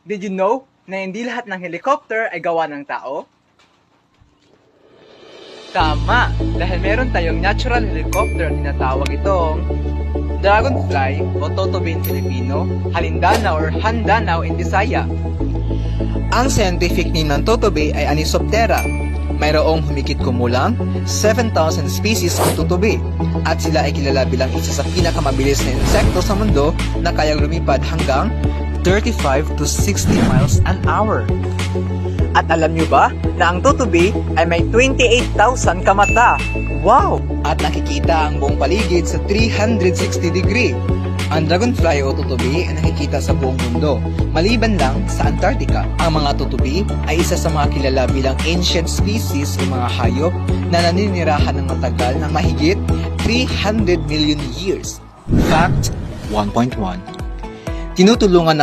Did you know na hindi lahat ng helicopter ay gawa ng tao? Tama, dahil meron tayong natural helicopter na tinatawag itong Dragonfly o Totobe in Filipino, Halindanao or Handanao in Bisaya. Ang scientific name ng Totobe ay Anisoptera. Mayroong humigit kumulang 7,000 species ng tutubi at sila ay kilala bilang isa sa pinakamabilis na insekto sa mundo na kayang lumipad hanggang 35 to 60 miles an hour. At alam nyo ba na ang tutubi ay may 28,000 kamata? Wow! At nakikita ang buong paligid sa 360 degree. Ang dragonfly o tutubi ay nakikita sa buong mundo, maliban lang sa Antarctica. Ang mga tutubi ay isa sa mga kilala bilang ancient species o mga hayop na naninirahan ng matagal ng mahigit 300 million years. Fact 1.1. Tinutulungan ng